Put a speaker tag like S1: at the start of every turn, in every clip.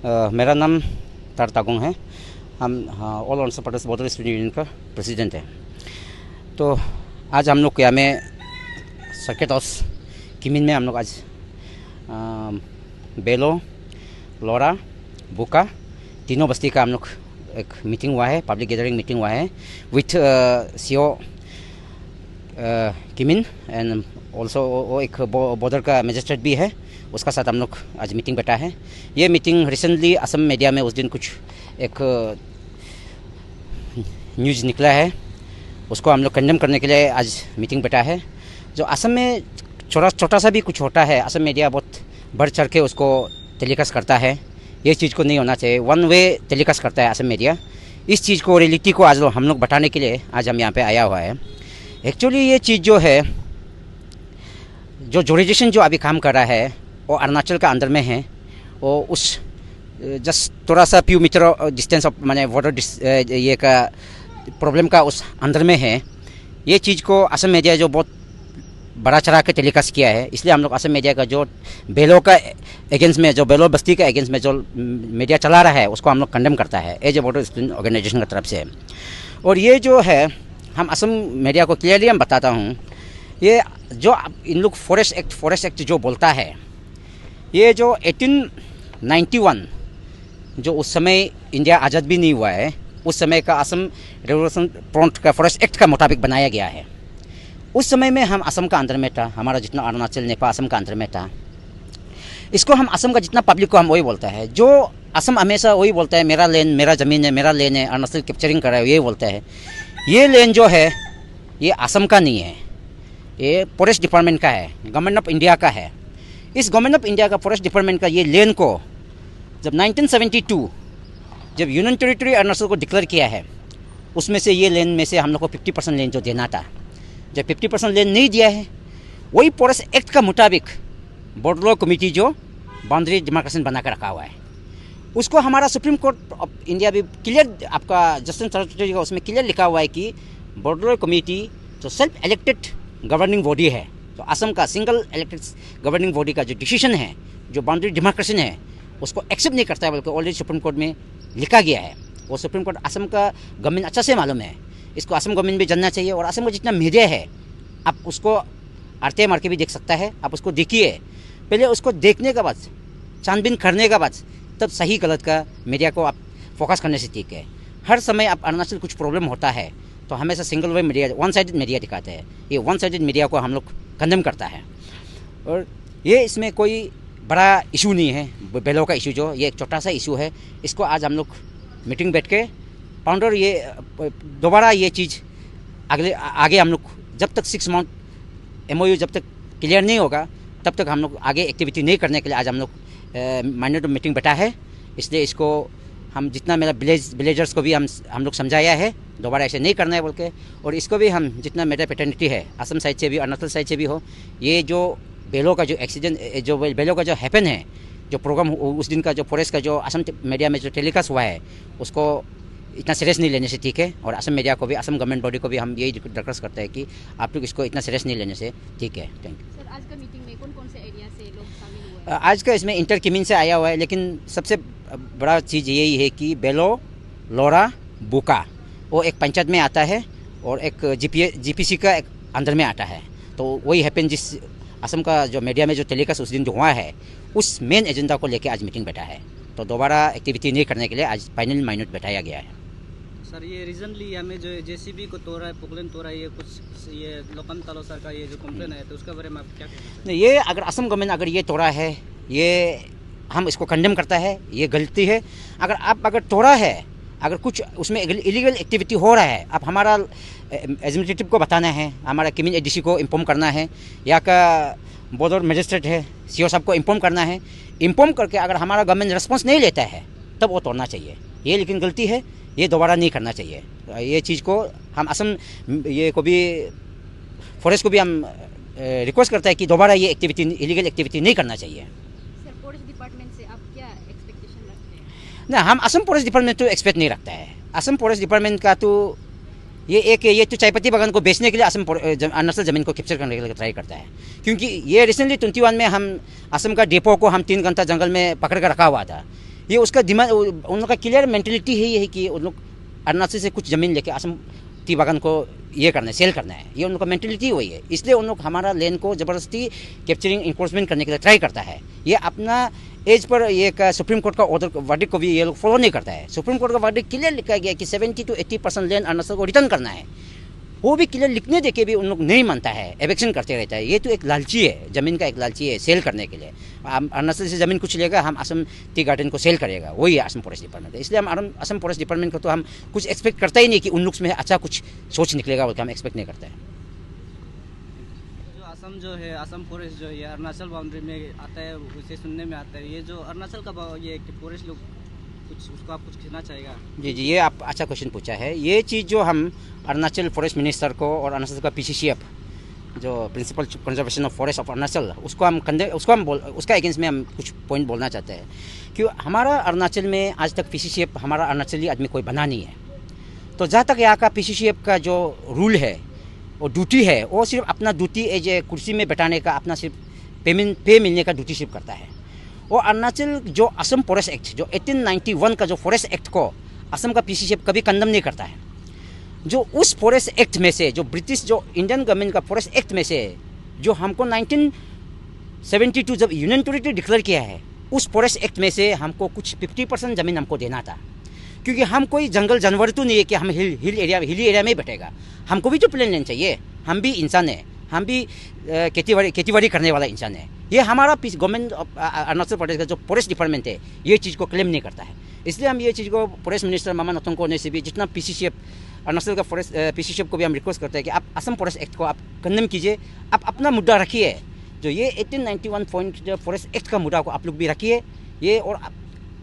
S1: मेरा नाम तार तागुंग है। हम all Arunachal Pradesh border student union का प्रेसिडेंट है। तो आज हम लोग यहाँ में सर्किट हाउस किमिन में हम लोग आज बेलो, लोरा, बुका तीनों बस्ती का हम लोग एक मीटिंग हुआ है, पब्लिक गैदरिंग मीटिंग हुआ है with CO Kimin and also वो एक बॉर्डर का मजिस्ट्रेट भी है, उसका साथ हम लोग आज मीटिंग बैठा है। ये मीटिंग रिसेंटली असम मीडिया में उस दिन कुछ एक न्यूज़ निकला है, उसको हम लोग कंडेम करने के लिए आज मीटिंग बैठा है। जो असम में छोटा सा भी कुछ होता है, असम मीडिया बहुत बढ़ चढ़ के उसको टेलीकास्ट करता है। ये चीज़ को नहीं होना चाहिए, वन वे टेलीकास्ट करता है असम मीडिया। इस चीज़ को, रियलिटी को आज हम लोग बताने के लिए आज हम यहाँ पे आया हुआ है। एक्चुअली ये चीज़ जो है, जो जुरिडिक्शन जो अभी काम कर रहा है वो अरुणाचल का अंदर में है। वो उस जस्ट थोड़ा सा फ्यू मीटर डिस्टेंस ऑफ माने बॉर्डर ये का प्रॉब्लम का उस अंदर में है। ये चीज़ को असम मीडिया जो बहुत बड़ा चढ़ा के टेलीकास्ट किया है, इसलिए हम लोग असम मीडिया का जो बेलो का अगेंस्ट में, जो बेलो बस्ती के अगेंस्ट में जो मीडिया चला रहा है, उसको हम लोग कंडेम करता है as a border student organisation की तरफ से। और ये जो है, हम असम मीडिया को क्लियरली हम बताता हूँ, ये जो इन लोग फॉरेस्ट एक्ट जो बोलता है, ये जो 1891 जो उस समय इंडिया आज़ाद भी नहीं हुआ है, उस समय का असम रेवोल्यूशन फ्रंट का फॉरेस्ट एक्ट का मुताबिक बनाया गया है। उस समय में हम असम का अंदर में था, हमारा जितना अरुणाचल नेपाल असम का अंदर में था। इसको हम असम का जितना पब्लिक को हम वही बोलता है, जो असम हमेशा वही बोलता है मेरा लैंड, मेरा ज़मीन है, मेरा लैंड है, अरुणाचल कैप्चरिंग कर रहा है, ये बोलता है। ये लैंड जो है ये असम का नहीं है, ये फॉरेस्ट डिपार्टमेंट का है, गवर्नमेंट ऑफ इंडिया का है। इस गवर्नमेंट ऑफ इंडिया का फॉरेस्ट डिपार्टमेंट का ये लैंड को जब 1972 जब यूनियन टेरिटरी अरुणाचल को डिक्लेयर किया है, उसमें से ये लैंड में से हम लोग को 50% लैंड जो देना था, जब 50% लैंड नहीं दिया है, वही फॉरेस्ट एक्ट का मुताबिक बॉर्डर कमेटी जो बाउंड्री डिमार्केशन बना कर रखा हुआ है, उसको हमारा सुप्रीम कोर्ट ऑफ इंडिया भी क्लियर, आपका जस्टिस सरस्वती का उसमें क्लियर लिखा हुआ है कि बॉर्डर कमेटी जो सेल्फ इलेक्टेड गवर्निंग बॉडी है, तो असम का सिंगल इलेक्टेड गवर्निंग बॉडी का जो डिसीजन है, जो बाउंड्री डिमार्केशन है, उसको एक्सेप्ट नहीं करता है, बल्कि ऑलरेडी सुप्रीम कोर्ट में लिखा गया है। वो सुप्रीम कोर्ट असम का गवर्नमेंट अच्छा से मालूम है, इसको असम गवर्नमेंट भी जानना चाहिए। और असम का जितना मीडिया है, आप उसको आरते मार के भी देख सकता है, आप उसको देखिए। पहले उसको देखने के बाद, छानबीन करने के बाद, तब सही गलत का मीडिया को आप फोकस करने से ठीक है। हर समय आप अरुणाचल कुछ प्रॉब्लम होता है तो हमेशा single way media, one sided media दिखाते हैं। ये वन साइडेड मीडिया को हम लोग कंडेम करता है। और ये इसमें कोई बड़ा इशू नहीं है, बेलो का इशू जो ये एक छोटा सा इशू है, इसको आज हम लोग मीटिंग बैठ के फाउंडर ये दोबारा ये चीज़ आगे हम लोग जब तक 6 मंथ MOU जब तक क्लियर नहीं होगा, तब तक हम लोग आगे एक्टिविटी नहीं करने के लिए आज हम लोग माइनर मीटिंग बैठा है। इसलिए इसको हम जितना मेरा विलेजर्स को भी हम लोग समझाया है, दोबारा ऐसे नहीं करना है बोल के। और इसको भी हम जितना मेरा पेटर्निटी है, असम साइड से भी अरुणाचल साइड से भी हो, ये जो बेलो का जो एक्सीडेंट, जो बेलो का जो हैपन है, जो प्रोग्राम उस दिन का जो फॉरेस्ट का जो असम मीडिया में जो टेलीकास्ट हुआ है, उसको इतना सीरियस नहीं लेने से ठीक है। और असम मीडिया को भी, असम गवर्नमेंट बॉडी को भी हम यही रिक्वेस्ट करते हैं कि आप लोग इसको इतना सीरियस नहीं लेने से ठीक है। Thank you
S2: sir. आज का मीटिंग में कौन से एरिया से लोग शामिल हुए हैं?
S1: आज का इसमें इंटर किमिन से आया हुआ है, लेकिन सबसे बड़ा चीज़ यही है कि बेलो, लोरा, बुका वो एक पंचायत में आता है और एक GPC का एक अंदर में आता है। तो वही हैपन जिस असम का जो मीडिया में जो टेलीकास्ट उस दिन जो हुआ है, उस मेन एजेंडा को लेके आज मीटिंग बैठा है। तो दोबारा एक्टिविटी नहीं करने के लिए आज फाइनल माइनट बैठाया गया है।
S3: सर, ये रिसेंटली हमें जो JCB को तोड़ा है, पोकलेन तोड़ा है, ये कुछ ये लोकम तालो सर का ये जो कंप्लेन है, तो उसके बारे में आप क्या कहना चाहते हैं?
S1: ये अगर असम गवर्नमेंट अगर ये तोड़ा है, ये हम इसको कंडेम करता है, ये गलती है। अगर तोड़ा है, अगर कुछ उसमें इलीगल एक्टिविटी हो रहा है, आप हमारा एडमिनिस्ट्रेटिव को बताना है, हमारा किमिन ADC को इन्फॉर्म करना है, या का बॉर्डर मजिस्ट्रेट है CO साहब को इन्फॉर्म करना है। इन्फॉर्म करके अगर हमारा गवर्नमेंट रिस्पॉन्स नहीं लेता है, तब वो तोड़ना चाहिए। ये लेकिन गलती है, ये दोबारा नहीं करना चाहिए। ये चीज़ को हम असम ये को भी फॉरेस्ट को भी हम रिक्वेस्ट करता है कि दोबारा ये एक्टिविटी, इलीगल एक्टिविटी नहीं करना चाहिए।
S2: सर, फॉरेस्ट डिपार्टमेंट से आप क्या एक्सपेक्टेशन रखते हैं?
S1: ना, हम असम फॉरेस्ट डिपार्टमेंट तो एक्सपेक्ट नहीं रखता है। असम फॉरेस्ट डिपार्टमेंट का तो ये तो चायपत्ती बागान को बेचने के लिए असम अरुणाचल ज़मीन को कैप्चर करने के लिए ट्राई करता है। क्योंकि ये रिसेंटली 21 में हम असम का डिपो को हम 3 घंटा जंगल में पकड़ कर रखा हुआ था। ये उसका दिमाग, उन लोग का क्लियर मेंटेलिटी है ये है कि उन लोग अरुणाचल से कुछ ज़मीन लेके असम टी बागान को ये करना है, सेल करना है। ये उन लोग का मेंटेलिटी वही है, इसलिए उन लोग हमारा लैंड को ज़बरदस्ती कैप्चरिंग इंक्रोचमेंट करने के लिए ट्राई करता है। ये अपना एज पर ये का सुप्रीम कोर्ट का ऑर्डर वर्डिक्ट को भी ये लोग फॉलो नहीं करता है। सुप्रीम कोर्ट का वर्डिक्ट क्लियर लिखा गया कि 70 to 80% लैंड अरुणाचल को रिटर्न करना है। वो भी क्लियर लिखने दे के भी उन लोग नहीं मानता है, एविक्शन करते रहता है। ये तो एक लालची है, ज़मीन का एक लालची है सेल करने के लिए। अरुणाचल से ज़मीन कुछ लेगा, हम असम टी गार्डन को सेल करेगा, वही है असम फॉरेस्ट डिपार्टमेंट। इसलिए हम असम फॉरेस्ट डिपार्टमेंट को तो हम कुछ एक्सपेक्ट करता ही नहीं कि उन लोग में अच्छा कुछ सोच निकलेगा, बल्कि हम एक्सपेक्ट नहीं करते हैं।
S3: जो असम जो है, असम फॉरेस्ट जो है अरुणाचल बाउंड्री में आता है, उसे सुनने में आता है। ये जो अरुणाचल का ये फॉरेस्ट लोग कुछ उसको आप कुछ कहना चाहेगा?
S1: जी, ये आप अच्छा क्वेश्चन पूछा है। ये चीज़ जो हम अरुणाचल फॉरेस्ट मिनिस्टर को और अरुणाचल का PCCF जो principal conservation of forest of Arunachal, उसका अगेंस्ट में हम कुछ पॉइंट बोलना चाहते हैं कि हमारा अरुणाचल में आज तक PCCF हमारा अरुणाचली आदमी कोई बना नहीं है। तो जहाँ तक यहाँ का PCCF का जो रूल है और ड्यूटी है, वो सिर्फ अपना ड्यूटी एज ए कुर्सी में बैठाने का, अपना सिर्फ पे मिलने का ड्यूटी सिर्फ करता है। और अरुणाचल जो असम फॉरेस्ट एक्ट जो 1891 का जो फॉरेस्ट एक्ट को असम का PCCF कभी कंडम नहीं करता है। जो उस फॉरेस्ट एक्ट में से, जो ब्रिटिश जो इंडियन गवर्नमेंट का फॉरेस्ट एक्ट में से जो हमको 1972 जब यूनियन टेरिटरी डिक्लेयर किया है, उस फॉरेस्ट एक्ट में से हमको कुछ 50% ज़मीन हमको देना था। क्योंकि हम कोई जंगल जानवर तो नहीं है कि हम हिली एरिया में ही बैठेगा। हमको भी तो प्लेन लैंड चाहिए, हम भी इंसान है, हम भी खेती बाड़ी करने वाला इंसान है। ये हमारा गवर्नमेंट अरुणाचल प्रदेश का जो फॉरेस्ट डिपार्टमेंट है, ये चीज़ को क्लेम नहीं करता है। इसलिए हम ये चीज़ को फॉरेस्ट मिनिस्टर मामा नतोंग ने से भी जितना PCCF अरुणाचल का फॉरेस्ट PCCF को भी हम रिक्वेस्ट करते हैं कि आप असम फॉरेस्ट एक्ट को आप कंडेम कीजिए, आप अपना मुद्दा रखिए। जो ये 1891 पॉइंट जो फॉरेस्ट एक्ट का मुद्दा को आप लोग भी रखिए। ये और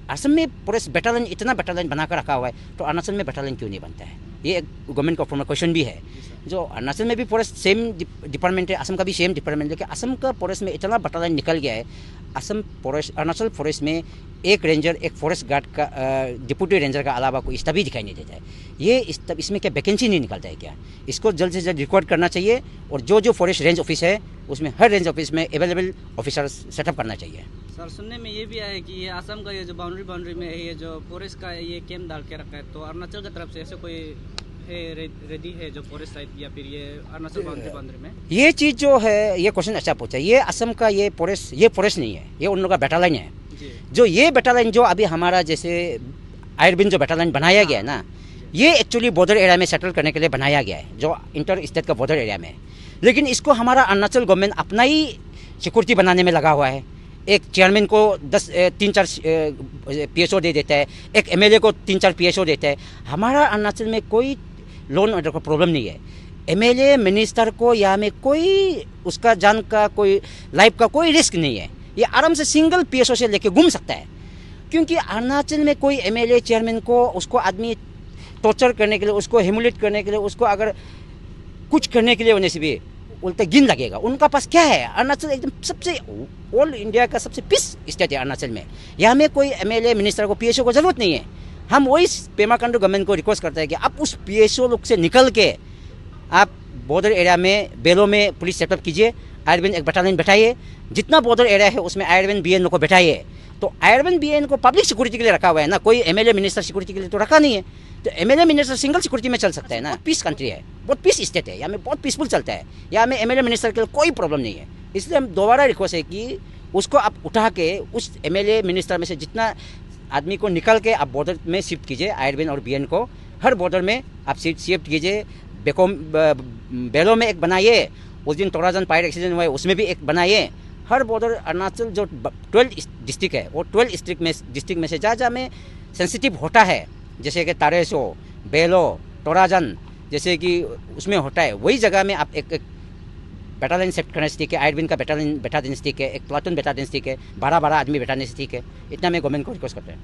S1: असम में फॉरेस्ट बैटालियन इतना बैटालियन बनाकर रखा हुआ है, तो अरुणाचल में बैटालियन क्यों नहीं बनता है? ये एक गवर्नमेंट का फॉर्मल क्वेश्चन भी है। जो अरुणाचल में भी फॉरेस्ट सेम डिपार्टमेंट है, असम का भी सेम डिपार्टमेंट है, लेकिन असम का फॉरेस्ट में इतना बैटालियन निकल गया है। अरुणाचल फॉरेस्ट में एक रेंजर, एक फॉरेस्ट गार्ड का डिप्यूटी रेंजर का अलावा कोई स्टाफ भी दिखाई नहीं देता है। ये इसमें क्या वैकेंसी नहीं निकलता है क्या? इसको जल्द से जल्द रिकॉर्ड करना चाहिए। और जो फॉरेस्ट रेंज ऑफिस है, उसमें हर रेंज ऑफिस में अवेलेबल ऑफिसर सेटअप करना चाहिए।
S3: सर, सुनने में ये भी आया है कि ये असम का ये जो बाउंड्री में है, ये जो फॉरेस्ट का ये कैंप डाल के रखा है, तो अरुणाचल की तरफ से ऐसे कोई है रेडी है जो फॉरेस्ट साइड, या फिर ये अरुणाचल बाउंड्री में? ये
S1: चीज़ जो है, ये क्वेश्चन अच्छा पूछा। ये असम का ये फॉरेस्ट नहीं है, ये उन लोगों का बैटालियन है। जो ये बैटालियन जो अभी हमारा जैसे आयरबिन जो बैटालियन बनाया गया है ना, ये एक्चुअली बॉर्डर एरिया में सेटल करने के लिए बनाया गया है, जो इंटर स्टेट का बॉर्डर एरिया में। लेकिन इसको हमारा अरुणाचल गवर्नमेंट अपना ही सिक्योरिटी बनाने में लगा हुआ है। एक चेयरमैन को 3-4 PSO दे देता है, एक MLA को 3-4 PSO देता है। हमारा अरुणाचल में कोई लोन ऑर्डर का प्रॉब्लम नहीं है। MLA मिनिस्टर को यहाँ में कोई उसका जान का, कोई लाइफ का कोई रिस्क नहीं है। ये आराम से सिंगल PSO से लेके घूम सकता है। क्योंकि अरुणाचल में कोई MLA चेयरमैन को, उसको आदमी टॉर्चर करने के लिए, उसको ह्यूमिलेट करने के लिए, उसको अगर कुछ करने के लिए होने से भी उल्टा गिन लगेगा। उनका पास क्या है? अरुणाचल एकदम सबसे ऑल इंडिया का सबसे पीस स्टेट है अरुणाचल में। यहाँ में कोई MLA मिनिस्टर को PSO को जरूरत नहीं है। हम वही पेमा खांडू गवर्नमेंट को रिक्वेस्ट करते हैं कि आप उस PSO लोग से निकल के आप बॉर्डर एरिया में बेलो में पुलिस सेटअप कीजिए, आयरबिन एक बटालियन बैठाइए। जितना बॉर्डर एरिया है उसमें आयरबिन BN को बैठाइए। तो आयरबिन BN को पब्लिक सिक्योरिटी के लिए रखा हुआ है ना, कोई MLA मिनिस्टर सिक्योरिटी के लिए तो रखा नहीं है। तो MLA मिनिस्टर सिंगल सिक्योरिटी में चल सकता है ना। पीस कंट्री है, बहुत पीस स्टेट है, यहाँ में बहुत पीसफुल चलता है। यहाँ में MLA मिनिस्टर के लिए कोई प्रॉब्लम नहीं है। इसलिए हम दोबारा रिक्वेस्ट है कि उसको आप उठा के उस MLA मिनिस्टर में से जितना आदमी को निकल के आप बॉर्डर में शिफ्ट कीजिए। आयरबिन और BN को हर बॉर्डर में आप शिफ्ट कीजिए। बेलो में एक बनाइए, उस दिन तोराजन फायर एक्सीडेंट हुआ है उसमें भी एक बनाइए। हर बॉर्डर अरुणाचल जो 12 डिस्ट्रिक्ट है, वो 12 डिस्ट्रिक्ट में से जहाँ में सेंसिटिव होता है, जैसे कि तारेसो, बेलो, तोराजन, जैसे कि उसमें होता है, वही जगह में आप एक बैटालियन सेट करने से ठीक है। आयरबिन का बैटालियन बैठा देने से ठीक है, एक प्लाटून बैठा देने से ठीक है, 12 आदमी बैठाने से ठीक है। इतना मैं गवर्नमेंट को रिक्वेस्ट करते हैं।